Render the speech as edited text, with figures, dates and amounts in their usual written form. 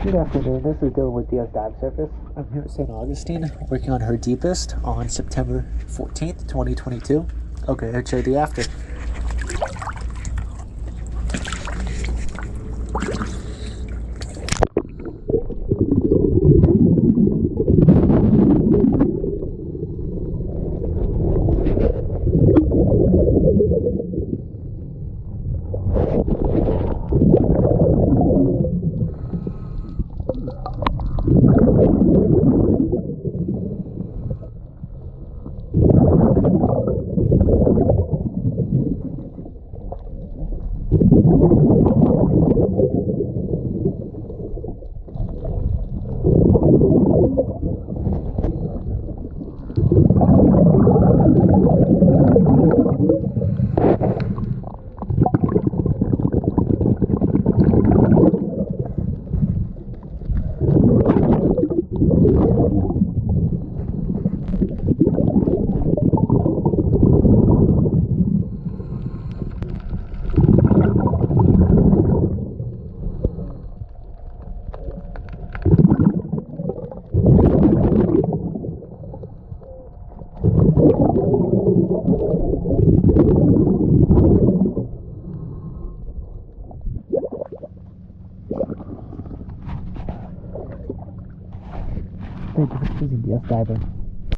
Good afternoon, this is Dylan with DS Dive Surface. I'm here at St. Augustine working on Her Deepest on September 14th, 2022. Okay, I'll show you the after. Thank you for choosing DS Diver.